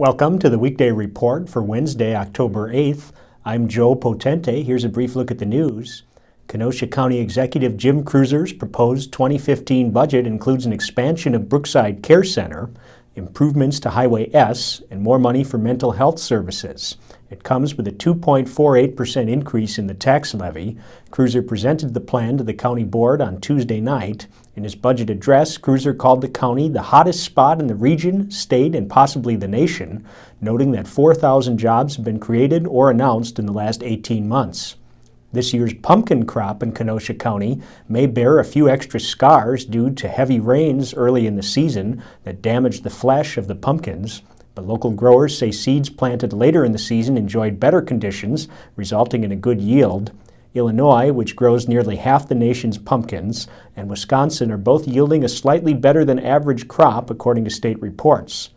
Welcome to the Weekday Report for Wednesday, October 8th. I'm Joe Potente. Here's a brief look at the news. Kenosha County Executive Jim Kreuser's proposed 2015 budget includes an expansion of Brookside Care Center, improvements to Highway S, and more money for mental health services. It comes with a 2.48% increase in the tax levy. Kreuser presented the plan to the county board on Tuesday night. In his budget address, Kreuser called the county the hottest spot in the region, state, and possibly the nation, noting that 4,000 jobs have been created or announced in the last 18 months. This year's pumpkin crop in Kenosha County may bear a few extra scars due to heavy rains early in the season that damaged the flesh of the pumpkins, but local growers say seeds planted later in the season enjoyed better conditions, resulting in a good yield. Illinois, which grows nearly half the nation's pumpkins, and Wisconsin are both yielding a slightly better than average crop, according to state reports.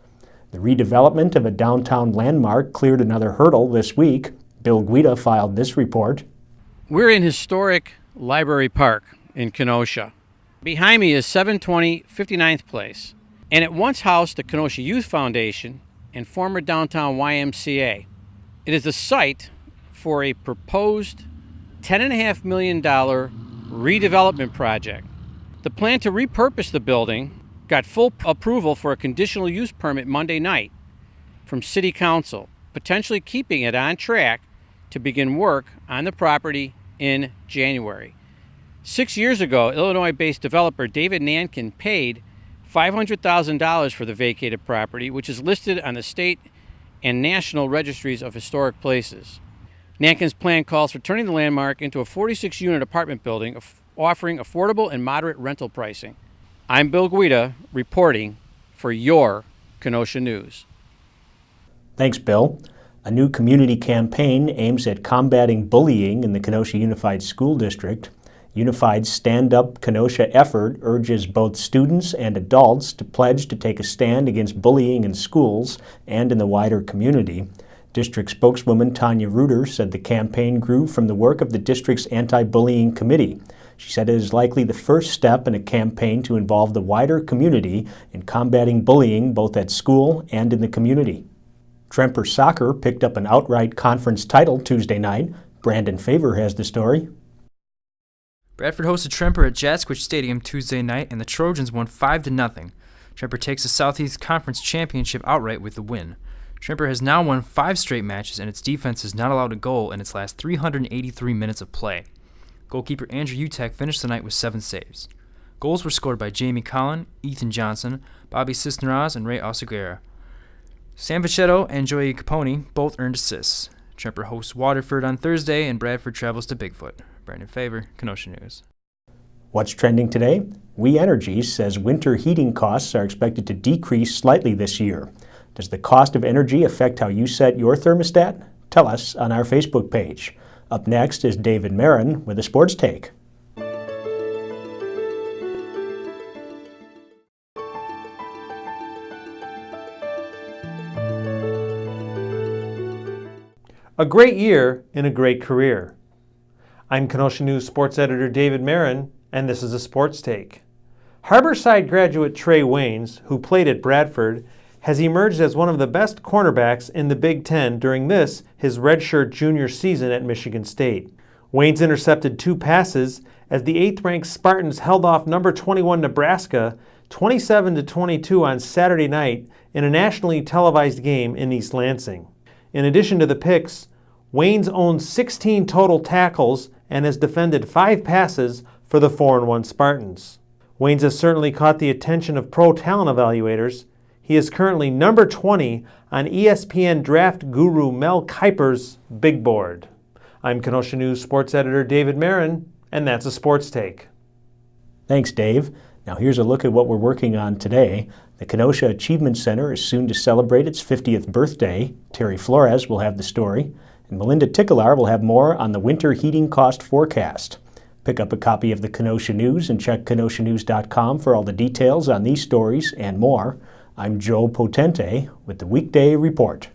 The redevelopment of a downtown landmark cleared another hurdle this week. Bill Guida filed this report. We're in historic Library Park in Kenosha. Behind me is 720 59th Place, and it once housed the Kenosha Youth Foundation and former downtown YMCA. It is the site for a proposed $10.5 million redevelopment project. The plan to repurpose the building got full approval for a conditional use permit Monday night from City Council, potentially keeping it on track to begin work on the property in January. 6 years ago, Illinois-based developer David Nankin paid $500,000 for the vacated property, which is listed on the state and national registries of historic places. Nankin's plan calls for turning the landmark into a 46-unit apartment building offering affordable and moderate rental pricing. I'm Bill Guida, reporting for your Kenosha News. Thanks, Bill. A new community campaign aims at combating bullying in the Kenosha Unified School District. Unified's Stand Up Kenosha effort urges both students and adults to pledge to take a stand against bullying in schools and in the wider community. District spokeswoman Tanya Reuter said the campaign grew from the work of the district's anti-bullying committee. She said it is likely the first step in a campaign to involve the wider community in combating bullying both at school and in the community. Tremper Soccer picked up an outright conference title Tuesday night. Brandon Favor has the story. Bradford hosted Tremper at Jasquith Stadium Tuesday night, and the Trojans won 5-0. Tremper takes the Southeast Conference Championship outright with the win. Tremper has now won 5 straight matches, and its defense has not allowed a goal in its last 383 minutes of play. Goalkeeper Andrew Utek finished the night with 7 saves. Goals were scored by Jamie Collin, Ethan Johnson, Bobby Cisneros, and Ray Oseguera. Sam Vechetto and Joey Capone both earned assists. Tremper hosts Waterford on Thursday, and Bradford travels to Bigfoot. Brandon Favor, Kenosha News. What's trending today? We Energies says winter heating costs are expected to decrease slightly this year. Does the cost of energy affect how you set your thermostat? Tell us on our Facebook page. Up next is David Marin with a sports take. A great year in a great career. I'm Kenosha News sports editor David Marin, and this is a sports take. Harborside graduate Trey Waynes, who played at Bradford, has emerged as one of the best cornerbacks in the Big Ten during this, his redshirt junior season at Michigan State. Waynes intercepted 2 passes as the 8th-ranked Spartans held off number 21 Nebraska 27-22 on Saturday night in a nationally televised game in East Lansing. In addition to the picks, Waynes owns 16 total tackles and has defended 5 passes for the 4-1 Spartans. Waynes has certainly caught the attention of pro talent evaluators. He is currently number 20 on ESPN draft guru Mel Kiper's big board. I'm Kenosha News sports editor David Marin, and that's a sports take. Thanks, Dave. Now here's a look at what we're working on today. The Kenosha Achievement Center is soon to celebrate its 50th birthday. Terry Flores will have the story, and Melinda Ticklar will have more on the winter heating cost forecast. Pick up a copy of the Kenosha News and check kenoshanews.com for all the details on these stories and more. I'm Joe Potente with the Weekday Report.